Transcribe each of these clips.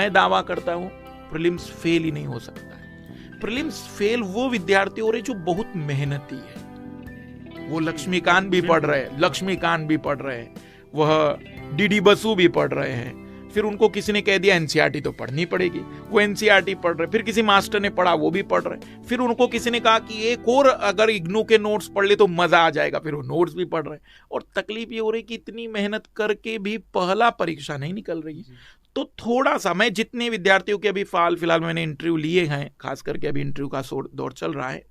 मैं दावा करता हूं प्रीलिम्स फेल ही नहीं हो सकता है। प्रीलिम्स फेल वो विद्यार्थी हो रहे जो बहुत मेहनती है। वो लक्ष्मीकांत भी पढ़ रहे हैं, वह डीडी बसु भी पढ़ रहे हैं, फिर उनको किसी ने कह दिया एनसीईआरटी तो पढ़नी पड़ेगी, वो एनसीईआरटी पढ़ रहे, फिर किसी मास्टर ने पढ़ा वो भी पढ़ रहे, फिर उनको किसी ने कहा कि एक और अगर इग्नू के नोट्स पढ़ ले तो मजा आ जाएगा, फिर वो नोट्स भी पढ़ रहे। और तकलीफ ये हो रही कि इतनी मेहनत करके भी पहला परीक्षा नहीं निकल रही है। तो थोड़ा सा, मैं जितने विद्यार्थियों के अभी फिलहाल मैंने इंटरव्यू लिए हैं, खास करके अभी इंटरव्यू का दौर चल रहा है,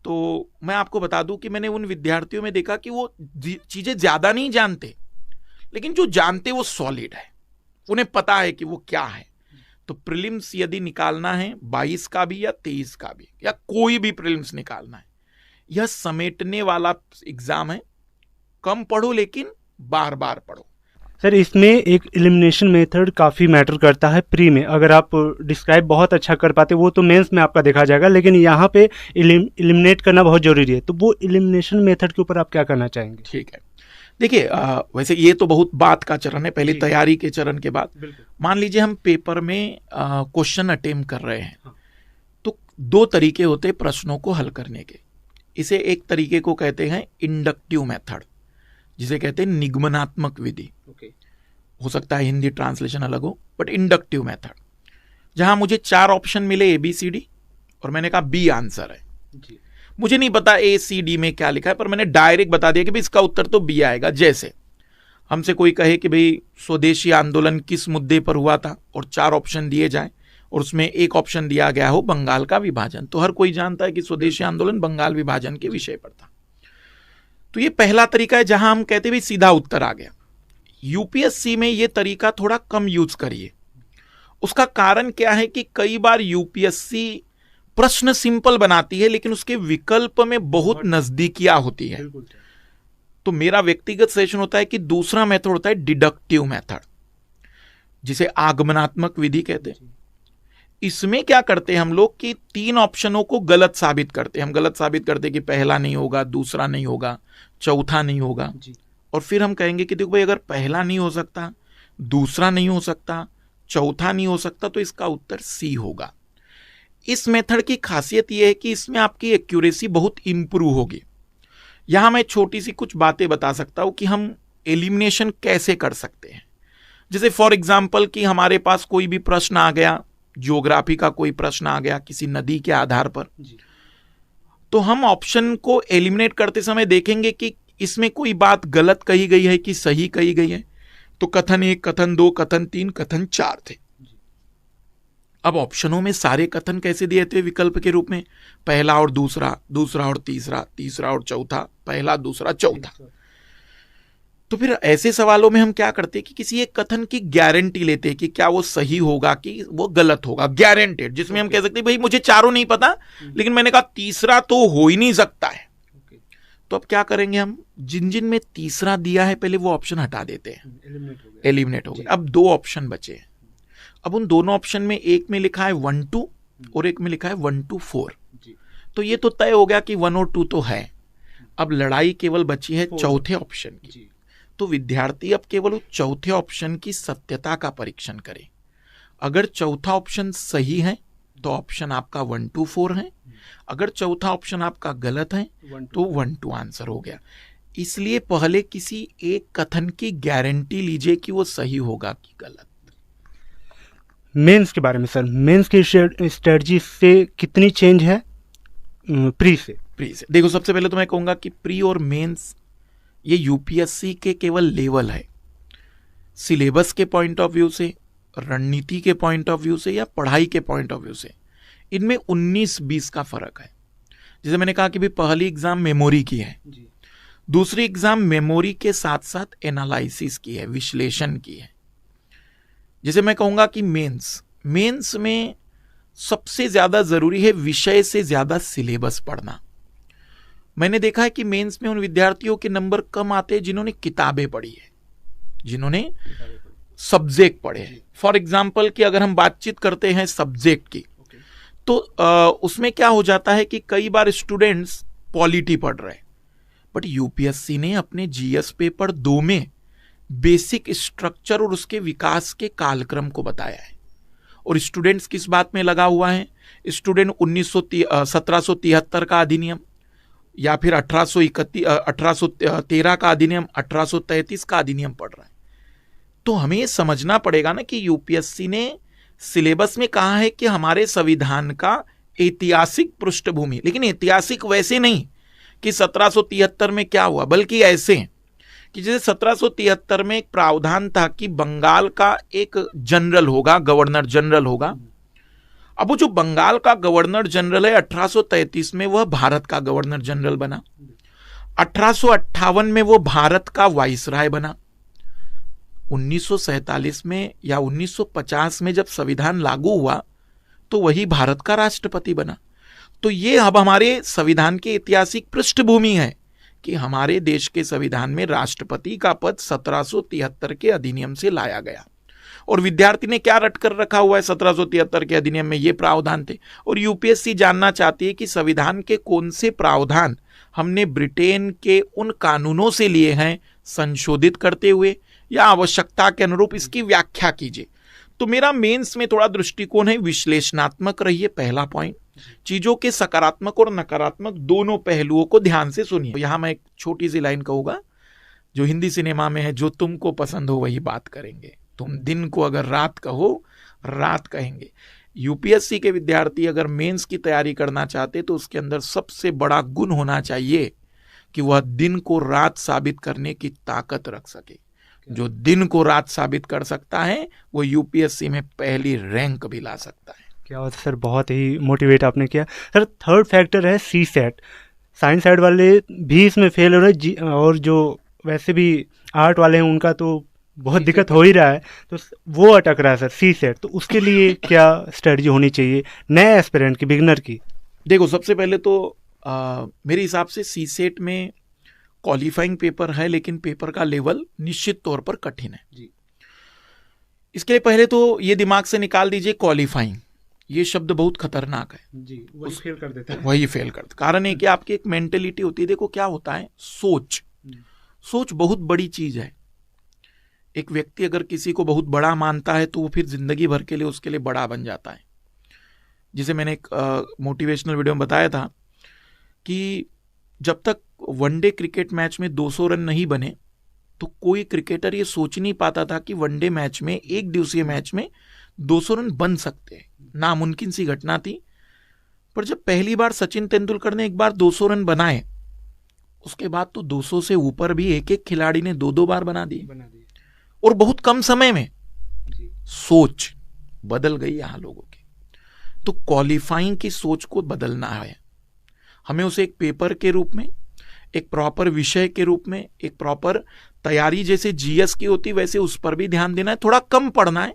तो मैं आपको बता दूं कि मैंने उन विद्यार्थियों में देखा कि वो चीजें ज्यादा नहीं जानते, लेकिन जो जानते वो सॉलिड है, उन्हें पता है कि वो क्या है। तो प्रीलिम्स यदि निकालना है 22 का भी या 23 का भी, या कोई भी प्रीलिम्स निकालना है, यह समेटने वाला एग्जाम है। कम पढ़ो लेकिन बार बार पढ़ो। सर, इसमें एक एलिमिनेशन मेथड काफ़ी मैटर करता है प्री में। अगर आप डिस्क्राइब बहुत अच्छा कर पाते वो तो मेंस में आपका देखा जाएगा, लेकिन यहाँ पे एलिमिनेट करना बहुत जरूरी है। तो वो एलिमिनेशन मेथड के ऊपर आप क्या करना चाहेंगे? ठीक है, देखिए वैसे ये तो बहुत बात का चरण है, पहले तैयारी के चरण के बाद मान लीजिए हम पेपर में क्वेश्चन अटेम्प्ट कर रहे हैं। हाँ। तो दो तरीके होते हैं प्रश्नों को हल करने के। इसे एक तरीके को कहते हैं इंडक्टिव मेथड, जिसे कहते हैं निगमनात्मक विधि। हो सकता है हिंदी ट्रांसलेशन अलग हो, बट इंडक्टिव मेथड, जहां मुझे 4 ऑप्शन मिले ABCD और मैंने कहा B आंसर है जी। मुझे नहीं पता ACD में क्या लिखा है, पर मैंने डायरेक्ट बता दिया कि भाई इसका उत्तर तो B आएगा। जैसे हमसे कोई कहे कि भाई स्वदेशी आंदोलन किस मुद्दे पर हुआ था और 4 ऑप्शन दिए जाए और उसमें एक ऑप्शन दिया गया हो बंगाल का विभाजन, तो हर कोई जानता है कि स्वदेशी आंदोलन बंगाल विभाजन के विषय पर था। तो ये पहला तरीका है जहां हम कहते भाई सीधा उत्तर आ गया। यूपीएससी में ये तरीका थोड़ा कम यूज करिए। उसका कारण क्या है कि कई बार यूपीएससी प्रश्न सिंपल बनाती है लेकिन उसके विकल्प में बहुत नजदीकियां होती है। तो मेरा व्यक्तिगत सजेशन होता है कि दूसरा मेथड होता है डिडक्टिव मेथड, जिसे आगमनात्मक विधि कहते हैं। इसमें क्या करते हैं हम लोग कि 3 ऑप्शनों को गलत साबित करते हैं। हम गलत साबित करते हैं कि पहला नहीं होगा, दूसरा नहीं होगा, चौथा नहीं होगा, और फिर हम कहेंगे कि देखो भाई अगर पहला नहीं हो सकता, दूसरा नहीं हो सकता, चौथा नहीं हो सकता, तो इसका उत्तर C होगा। इस मेथड की खासियत यह है कि इसमें आपकी एक्यूरेसी बहुत इंप्रूव होगी। यहां मैं छोटी सी कुछ बातें बता सकता हूं कि हम एलिमिनेशन कैसे कर सकते हैं। जैसे फॉर एग्जाम्पल कि हमारे पास कोई भी प्रश्न आ गया, ज्योग्राफी का कोई प्रश्न आ गया किसी नदी के आधार पर, तो हम ऑप्शन को एलिमिनेट करते समय देखेंगे कि इसमें कोई बात गलत कही गई है कि सही कही गई है। तो कथन 1, कथन 2, कथन 3, कथन 4 थे। अब ऑप्शनों में सारे कथन कैसे दिए थे विकल्प के रूप में? पहला और दूसरा, दूसरा और तीसरा, तीसरा और चौथा, पहला, दूसरा, चौथा। तो फिर ऐसे सवालों में हम क्या करते कि किसी एक कथन की गारंटी लेते कि क्या वो सही होगा कि वो गलत होगा, गारंटेड, जिसमें हम कह सकते भाई मुझे चारों नहीं पता लेकिन मैंने कहा तीसरा तो हो ही नहीं सकता है। तो अब क्या करेंगे, हम जिन जिन में तीसरा दिया है पहले वो ऑप्शन हटा देते हैं, एलिमिनेट हो गए। अब 2 ऑप्शन बचे हैं। अब उन दोनों ऑप्शन में एक में लिखा है 1 2 और एक में लिखा है 1 2 4। तो ये तो तय हो गया कि 1 और 2 तो है। अब लड़ाई केवल बची है चौथे ऑप्शन की। तो विद्यार्थी अब केवल उस चौथे ऑप्शन की सत्यता का परीक्षण करें। अगर चौथा ऑप्शन सही है तो ऑप्शन आपका 1 2 4 है, अगर चौथा ऑप्शन आपका गलत है तो 1 2 आंसर हो गया। इसलिए पहले किसी एक कथन की गारंटी लीजिए कि वो सही होगा कि गलत। मेंस के बारे में सर, मेंस की स्ट्रेटजी से कितनी चेंज है प्री से? देखो, सबसे पहले तो मैं कहूंगा कि प्री और मेंस ये यूपीएससी के केवल लेवल है। सिलेबस के पॉइंट ऑफ व्यू से, रणनीति के पॉइंट ऑफ व्यू से या पढ़ाई के पॉइंट ऑफ व्यू से इनमें 19-20 का फर्क है। जैसे मैंने कहा कि भी पहली एग्जाम मेमोरी की है, दूसरी एग्जाम मेमोरी के साथ साथ एनालिसिस की है, विश्लेषण की है। जैसे मैं कहूंगा कि मेंस में सबसे ज्यादा जरूरी है विषय से ज्यादा सिलेबस पढ़ना। मैंने देखा है कि मेंस में उन विद्यार्थियों के नंबर कम आते हैं जिन्होंने किताबें पढ़ी है, जिन्होंने सब्जेक्ट पढ़े हैं। फॉर एग्जाम्पल कि अगर हम बातचीत करते हैं सब्जेक्ट की, तो उसमें क्या हो जाता है कि कई बार स्टूडेंट्स पॉलिटी पढ़ रहे हैं, बट यूपीएससी ने अपने जीएस पेपर 2 में बेसिक स्ट्रक्चर और उसके विकास के कालक्रम को बताया है। और स्टूडेंट्स किस बात में लगा हुआ है? स्टूडेंट 1773 का अधिनियम या फिर 1813 का अधिनियम, 1833 का अधिनियम पढ़ रहा है। तो हमें ये समझना पड़ेगा ना कि यूपीएससी ने सिलेबस में कहा है कि हमारे संविधान का ऐतिहासिक पृष्ठभूमि, लेकिन ऐतिहासिक वैसे नहीं कि 1773 में क्या हुआ, बल्कि ऐसे कि जैसे 1773 में एक प्रावधान था कि बंगाल का एक जनरल होगा, गवर्नर जनरल होगा। अब वो जो बंगाल का गवर्नर जनरल है 1833 में वह भारत का गवर्नर जनरल बना, 1858 में वो भारत का वाइसराय बना, 1947 में या 1950 में जब संविधान लागू हुआ तो वही भारत का राष्ट्रपति बना। तो ये अब हमारे संविधान की ऐतिहासिक पृष्ठभूमि है कि हमारे देश के संविधान में राष्ट्रपति का पद 1773 के अधिनियम से लाया गया। और विद्यार्थी ने क्या रट कर रखा हुआ है? 1773 के अधिनियम में ये प्रावधान थे। और यूपीएससी जानना चाहती है कि संविधान के कौन से प्रावधान हमने ब्रिटेन के उन कानूनों से लिए हैं संशोधित करते हुए, या आवश्यकता के अनुरूप इसकी व्याख्या कीजिए। तो मेरा मेंस में थोड़ा दृष्टिकोण है विश्लेषणात्मक रहिए, पहला पॉइंट। चीजों के सकारात्मक और नकारात्मक दोनों पहलुओं को ध्यान से सुनिए। यहां मैं एक छोटी सी लाइन कहूंगा जो हिंदी सिनेमा में है, जो तुमको पसंद हो वही बात करेंगे, तुम दिन को अगर रात कहो रात कहेंगे। यूपीएससी के विद्यार्थी अगर मेंस की तैयारी करना चाहते तो उसके अंदर सबसे बड़ा गुण होना चाहिए कि वह दिन को रात साबित करने की ताकत रख सके। जो दिन को रात साबित कर सकता है वो यूपीएससी में पहली रैंक भी ला सकता है। क्या बात है सर, बहुत ही मोटिवेट आपने किया। सर थर्ड फैक्टर है सी सेट। साइंस साइड वाले भी इसमें फेल हो रहे हैं, और जो वैसे भी आर्ट वाले हैं उनका तो बहुत दिक्कत हो ही रहा है, तो वो अटक रहा है सर सी सेट। तो उसके लिए क्या स्ट्रेटजी होनी चाहिए नए एस्पिरेंट की, बिगनर की? देखो, सबसे पहले तो मेरे हिसाब से सी सेट में क्वालिफाइंग पेपर है, लेकिन पेपर का लेवल निश्चित तौर पर कठिन है जी। इसके लिए पहले तो ये दिमाग से निकाल दीजिए क्वालिफाइंग, ये शब्द बहुत खतरनाक है जी, वही फेल कर देता है। वही फेल करता। कारण है कि आपकी एक मेंटेलिटी होती है। देखो क्या होता है, सोच बहुत बड़ी चीज है। एक व्यक्ति अगर किसी को बहुत बड़ा मानता है तो वो फिर जिंदगी भर के लिए उसके लिए बड़ा बन जाता है। जिसे मैंने एक मोटिवेशनल वीडियो में बताया था कि जब तक वनडे क्रिकेट मैच में 200 रन नहीं बने तो कोई क्रिकेटर ये सोच नहीं पाता था कि वनडे मैच में, एक दिवसीय मैच में 200 रन बन सकते हैं। नामुमकिन सी घटना थी। पर जब पहली बार सचिन तेंदुलकर ने एक बार 200 रन बनाए, उसके बाद तो 200 से ऊपर भी एक एक खिलाड़ी ने 2-2 बार बना दिए, और बहुत कम समय में। सोच बदल गई यहां लोगों की। तो क्वालिफाइंग की सोच को बदलना है हमें। उसे एक पेपर के रूप में, एक प्रॉपर विषय के रूप में, एक प्रॉपर तैयारी जैसे जीएस की होती वैसे उस पर भी ध्यान देना है। थोड़ा कम पढ़ना है,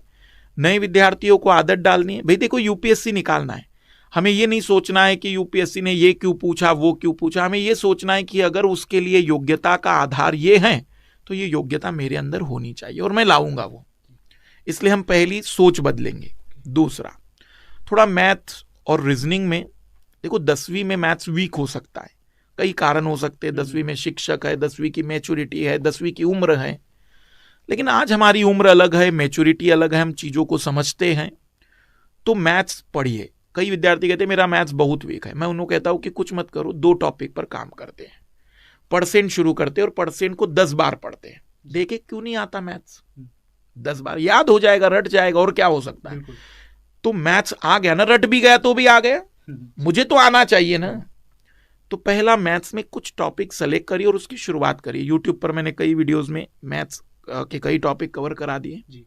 नए विद्यार्थियों को आदत डालनी है। भाई देखो, यूपीएससी निकालना है, हमें ये नहीं सोचना है कि यूपीएससी ने ये क्यों पूछा, वो क्यों पूछा। हमें ये सोचना है कि अगर उसके लिए योग्यता का आधार ये है तो ये योग्यता मेरे अंदर होनी चाहिए और मैं लाऊंगा वो। इसलिए हम पहली सोच बदलेंगे। दूसरा, थोड़ा मैथ्स और रीजनिंग में, देखो 10वीं में मैथ्स वीक हो सकता है, कई कारण हो सकते हैं। 10वीं में शिक्षक है, 10वीं की मैच्योरिटी है, 10वीं की उम्र है। लेकिन आज हमारी उम्र अलग है, मैच्योरिटी अलग है, हम चीजों को समझते हैं। तो मैथ्स पढ़िए। कई विद्यार्थी कहते हैं मेरा मैथ्स बहुत वीक है। मैं उन्हें कहता हूं कि कुछ मत करो, 2 टॉपिक पर काम करते हैं। परसेंट शुरू करते हैं और परसेंट को 10 बार पढ़ते हैं। देखे क्यों नहीं आता मैथ्स, 10 बार याद हो जाएगा, रट जाएगा, और क्या हो सकता है। तो मैथ्स आ गया ना, रट भी गया तो भी आ गया, मुझे तो आना चाहिए ना। तो पहला मैथ्स में कुछ टॉपिक सेलेक्ट करिए और उसकी शुरुआत करिए। यूट्यूब पर मैंने कई वीडियोस में मैथ्स के कई टॉपिक कवर करा दिए।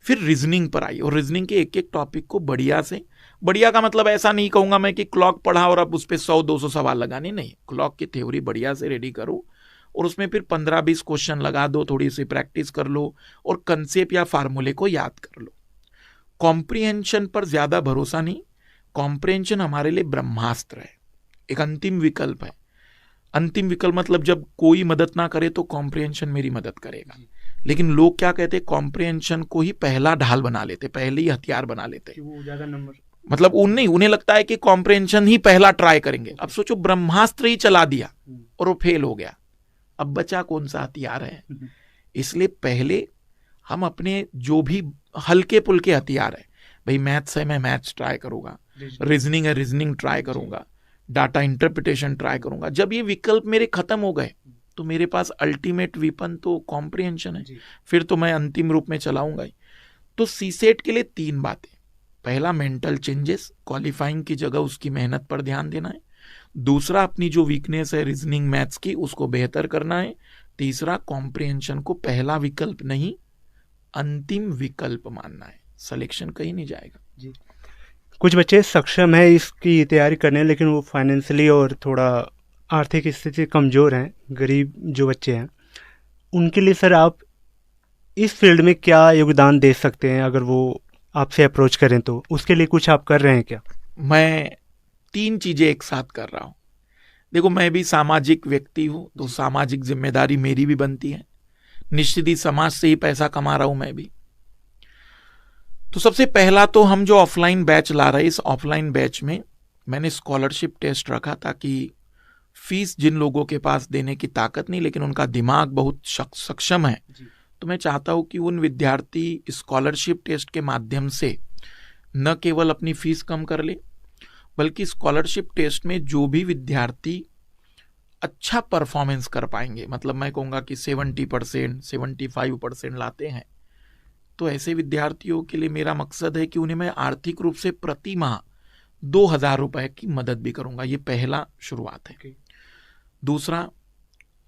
फिर रीजनिंग पर आइए और रीजनिंग के एक एक टॉपिक को बढ़िया से, बढ़िया का मतलब ऐसा नहीं कहूंगा मैं कि क्लॉक पढ़ा और अब उस पर 100-200 सवाल लगाने, नहीं। क्लॉक की थ्योरी बढ़िया से रेडी करो और उसमें फिर 15-20 क्वेश्चन लगा दो, थोड़ी सी प्रैक्टिस कर लो और कंसेप्ट या फार्मूले को याद कर लो। कॉम्प्रिहेंशन पर ज्यादा भरोसा नहीं। कॉम्प्रिहेंशन हमारे लिए ब्रह्मास्त्र है, एक अंतिम विकल्प है। अंतिम विकल्प मतलब जब कोई मदद ना करे तो कॉम्प्रिहेंशन मेरी मदद करेगा। लेकिन लोग क्या कहते हैं, कॉम्प्रिहेंशन को ही पहला ढाल बना लेते, पहले ही हथियार बना लेते, वो ज्यादा नंबर, मतलब उन्हें लगता है कि कॉम्प्रिहेंशन ही पहला ट्राई करेंगे। अब सोचो, ब्रह्मास्त्र ही चला दिया और वो फेल हो गया, अब बचा कौन सा हथियार है। इसलिए पहले हम अपने जो भी हल्के पुल्के हथियार है, भाई मैथ्स है, मैं मैथ्स ट्राई करूंगा, रीजनिंग है, रीजनिंग ट्राई करूंगा, डाटा इंटरप्रिटेशन ट्राई करूंगा। जब ये विकल्प मेरे खत्म हो गए तो मेरे पास अल्टीमेट वीपन तो कॉम्प्रिहेंशन है, फिर तो मैं अंतिम रूप में चलाऊंगा ही। तो सीसेट के लिए 3 बातें। पहला, मेंटल चेंजेस, क्वालिफाइंग की जगह उसकी मेहनत पर ध्यान देना है। दूसरा, अपनी जो वीकनेस है रीजनिंग मैथ्स की उसको बेहतर करना है। तीसरा, कॉम्प्रिहेंशन को पहला विकल्प नहीं अंतिम विकल्प मानना है, सिलेक्शन कहीं नहीं जाएगा जी। कुछ बच्चे सक्षम है इसकी तैयारी करने, लेकिन वो फाइनेंशियली और थोड़ा आर्थिक स्थिति कमज़ोर हैं, गरीब जो बच्चे हैं, उनके लिए सर आप इस फील्ड में क्या योगदान दे सकते हैं? अगर वो आपसे अप्रोच करें तो उसके लिए कुछ आप कर रहे हैं क्या? मैं 3 चीजें एक साथ कर रहा हूं। देखो, मैं भी सामाजिक व्यक्ति हूं, तो सामाजिक जिम्मेदारी मेरी भी बनती है। निश्चित ही समाज से ही पैसा कमा रहा हूं मैं भी। तो सबसे पहला तो हम जो ऑफलाइन बैच ला रहे हैं, इस ऑफलाइन बैच में मैंने स्कॉलरशिप टेस्ट रखा, ताकि फीस जिन लोगों के पास देने की ताकत नहीं लेकिन उनका दिमाग बहुत सक्षम है, तो मैं चाहता हूं कि उन विद्यार्थी स्कॉलरशिप टेस्ट के माध्यम से न केवल अपनी फीस कम कर ले, बल्कि स्कॉलरशिप टेस्ट में जो भी विद्यार्थी अच्छा परफॉर्मेंस कर पाएंगे, मतलब मैं कहूँगा कि 70%, 75% लाते हैं, तो ऐसे विद्यार्थियों के लिए मेरा मकसद है कि उन्हें मैं आर्थिक रूप से प्रति माह 2,000 रुपए की मदद भी करूँगा। ये पहला शुरुआत है। दूसरा,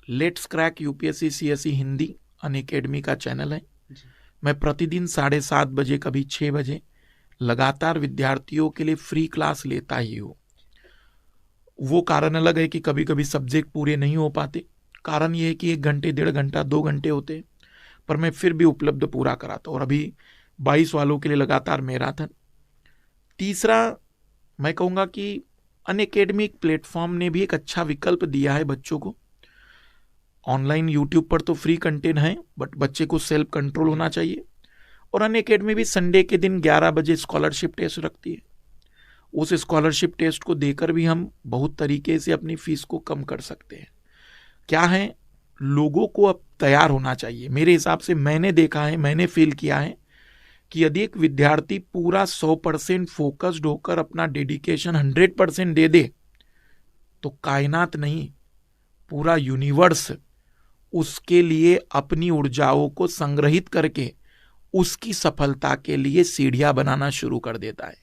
let's crack UPSC CSE Hindi Unacademy का चैनल है। मैं प्रतिदिन 7:30 बजे, कभी 6 बजे लगातार विद्यार्थियों के लिए फ्री क्लास लेता ही हूँ। वो कारण अलग है कि कभी कभी सब्जेक्ट पूरे नहीं हो पाते, कारण ये है कि 1 घंटे, 1.5 घंटा, 2 घंटे होते हैं, पर मैं फिर भी उपलब्ध पूरा कराता हूँ। और अभी 22 वालों के लिए लगातार मैराथन। तीसरा, मैं कहूँगा कि अनअकैडमी प्लेटफॉर्म ने भी एक अच्छा विकल्प दिया है बच्चों को। ऑनलाइन यूट्यूब पर तो फ्री कंटेंट है, बट बच्चे को सेल्फ कंट्रोल होना चाहिए। और अनअकैडमी भी संडे के दिन 11 बजे स्कॉलरशिप टेस्ट रखती है। उस स्कॉलरशिप टेस्ट को देकर भी हम बहुत तरीके से अपनी फीस को कम कर सकते हैं। क्या है, लोगों को अब तैयार होना चाहिए। मेरे हिसाब से मैंने देखा है, मैंने फील किया है कि यदि एक विद्यार्थी पूरा 100% फोकस्ड होकर अपना डेडिकेशन 100% दे दे, तो कायनात नहीं, पूरा यूनिवर्स उसके लिए अपनी ऊर्जाओं को संग्रहित करके उसकी सफलता के लिए सीढ़ियां बनाना शुरू कर देता है।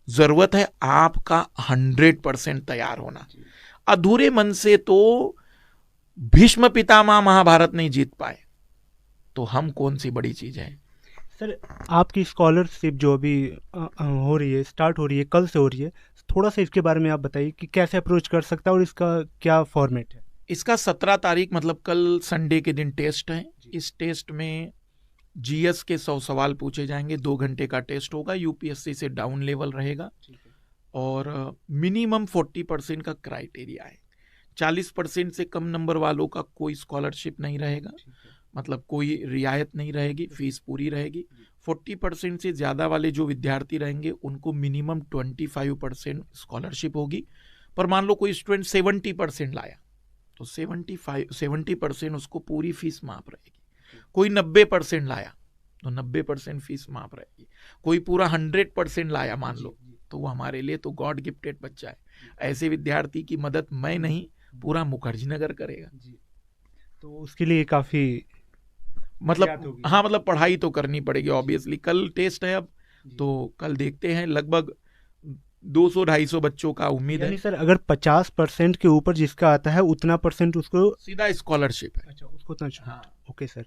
जरूरत है आपका 100% तैयार होना। अधूरे मन से तो भीष्म पितामह महाभारत नहीं जीत पाए, तो हम कौन सी बड़ी चीज है। सर, आपकी स्कॉलरशिप जो अभी हो रही है, स्टार्ट हो रही है, कल से हो रही है, थोड़ा सा इसके बारे में आप बताइए कि कैसे अप्रोच कर सकता है और इसका क्या फॉर्मेट है? इसका 17 तारीख, मतलब कल संडे के दिन टेस्ट है। इस टेस्ट में जीएस के 100 सवाल पूछे जाएंगे। 2 घंटे का टेस्ट होगा, यूपीएससी से डाउन लेवल रहेगा, और मिनिमम 40% का क्राइटेरिया है। 40% से कम नंबर वालों का कोई स्कॉलरशिप नहीं रहेगा, मतलब कोई रियायत नहीं रहेगी, फीस पूरी रहेगी। 40% से ज्यादा वाले जो विद्यार्थी रहेंगे उनको मिनिमम 25% स्कॉलरशिप होगी। पर मान लो कोई स्टूडेंट 70% लाया, तो 70% उसको पूरी फीस माफ रहेगी। कोई 90% लाया तो 90% फीस माफ रहेगी। कोई पूरा 100% लाया मान लो, तो वो हमारे लिए तो गॉड गिफ्टेड बच्चा है। ऐसे विद्यार्थी की मदद मैं नहीं, पूरा मुखर्जी नगर करेगा। तो उसके लिए काफी मतलब हाँ, मतलब पढ़ाई तो करनी पड़ेगी ऑब्वियसली। कल टेस्ट है अब, तो कल देखते हैं। लगभग 200-250 बच्चों का उम्मीद है। सर, अगर 50% के ऊपर जिसका आता है उतना % उसको सीधा स्कॉलरशिप है। अच्छा, उसको उतना। हाँ। Okay sir.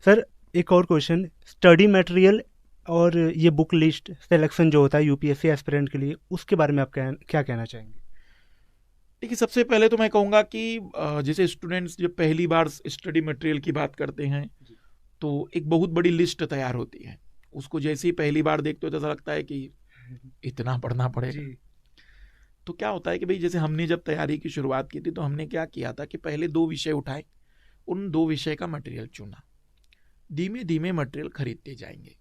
सर, एक और क्वेश्चन, स्टडी मटेरियल और ये बुक लिस्ट सिलेक्शन जो होता है यूपीएससी एस्पिरेंट के लिए, उसके बारे में आप क्या कहना चाहेंगे? देखिए, सबसे पहले तो मैं कहूँगा कि जैसे स्टूडेंट्स जब पहली बार स्टडी मटेरियल की बात करते हैं, तो एक बहुत बड़ी लिस्ट तैयार होती है। उसको जैसे ही पहली बार देखते हो तो ऐसा लगता है कि इतना पढ़ना पड़ेगा। तो क्या होता है कि भाई, जैसे हमने जब तैयारी की शुरुआत की थी, तो हमने क्या किया था कि पहले 2 विषय उठाए, उन 2 विषय का मटेरियल चुना, धीमे धीमे मटेरियल खरीदते जाएंगे।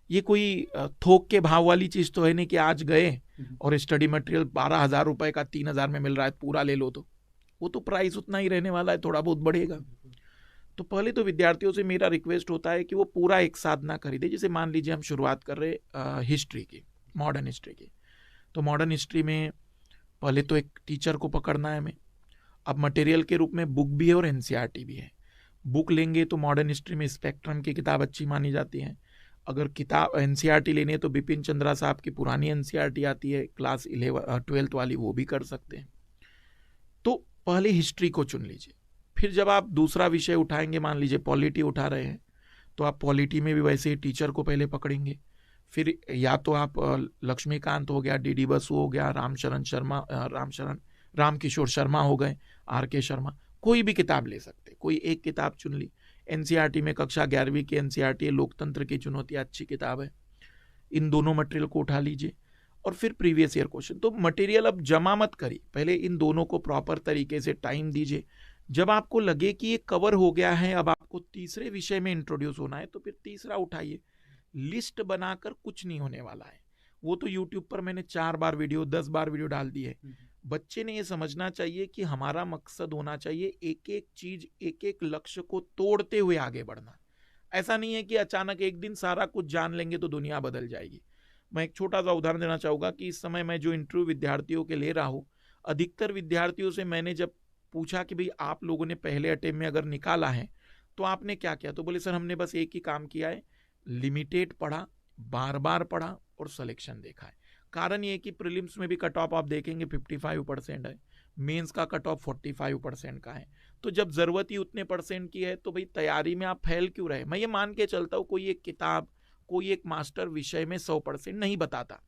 ये कोई थोक के भाव वाली चीज तो है नहीं कि आज गए और स्टडी मटेरियल 12,000 रुपए का 3,000 में मिल रहा है, पूरा ले लो। तो वो तो प्राइस उतना ही रहने वाला है, थोड़ा बहुत बढ़ेगा। तो पहले तो विद्यार्थियों से मेरा रिक्वेस्ट होता है कि वो पूरा एक साथ ना खरीदे। जैसे मान लीजिए हम शुरुआत कर रहे हिस्ट्री की, मॉडर्न हिस्ट्री की, तो मॉडर्न हिस्ट्री में पहले तो एक टीचर को पकड़ना है हमें। अब मटेरियल के रूप में बुक भी है और एनसीईआरटी भी है। बुक लेंगे तो मॉडर्न हिस्ट्री में स्पेक्ट्रम की किताब अच्छी मानी जाती है। अगर किताब एनसीईआरटी लेनी है तो बिपिन चंद्रा साहब की पुरानी एनसीईआरटी आती है क्लास 12th वाली, वो भी कर सकते हैं। तो पहले हिस्ट्री को चुन लीजिए। फिर जब आप दूसरा विषय उठाएंगे, मान लीजिए पॉलिटी उठा रहे हैं, तो आप पॉलिटी में भी वैसे ही टीचर को पहले पकड़ेंगे। फिर या तो आप लक्ष्मीकांत हो गया, डीडी बसु हो गया, रामकिशोर शर्मा हो गए, आर.के. शर्मा, कोई भी किताब ले सकते, कोई एक किताब चुन ली। एनसीईआरटी में कक्षा 11वीं की एनसीईआरटी है, लोकतंत्र की चुनौती, अच्छी किताब है। इन दोनों मटेरियल को उठा लीजिए और फिर प्रीवियस ईयर क्वेश्चन। तो मटेरियल अब जमा मत करिए, पहले इन दोनों को प्रॉपर तरीके से टाइम दीजिए। जब आपको लगे कि ये कवर हो गया है, अब आपको तीसरे विषय में इंट्रोड्यूस होना है, तो फिर तीसरा उठाइए। लिस्ट बनाकर कुछ नहीं होने वाला है। वो तो यूट्यूब पर मैंने 4 बार वीडियो, 10 बार वीडियो डाल दी है। बच्चे ने ये समझना चाहिए कि हमारा मकसद होना चाहिए एक एक चीज, एक एक लक्ष्य को तोड़ते हुए आगे बढ़ना। ऐसा नहीं है कि अचानक एक दिन सारा कुछ जान लेंगे तो दुनिया बदल जाएगी। मैं एक छोटा सा उदाहरण देना चाहूंगा कि इस समय मैं जो इंटरव्यू विद्यार्थियों के ले रहा हूं, अधिकतर विद्यार्थियों से मैंने जब पूछा कि भाई आप लोगों ने पहले अटेम्प्ट में अगर निकाला है तो आपने क्या किया, तो बोले सर हमने बस एक ही काम किया है, लिमिटेड पढ़ा, बार बार पढ़ा और सिलेक्शन देखा है। कारण ये कि प्रीलिम्स में भी कट ऑफ आप देखेंगे 55% है, मेंस का कट ऑफ 45% का है। तो जब जरूरत ही उतने परसेंट की है तो भाई तैयारी में आप फेल क्यों रहे। मैं ये मान के चलता हूँ कोई एक किताब, कोई एक मास्टर विषय में 100% नहीं बताता,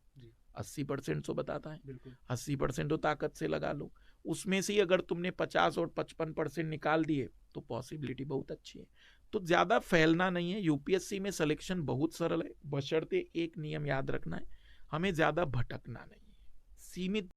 80% तो बताता है। 80% तो ताकत से लगा लो। उसमें से ही अगर तुमने 50 और 55% निकाल दिए तो पॉसिबिलिटी बहुत अच्छी है। तो ज्यादा फैलना नहीं है। यूपीएससी में सिलेक्शन बहुत सरल है, बशर्ते एक नियम याद रखना है, हमें ज्यादा भटकना नहीं है, सीमित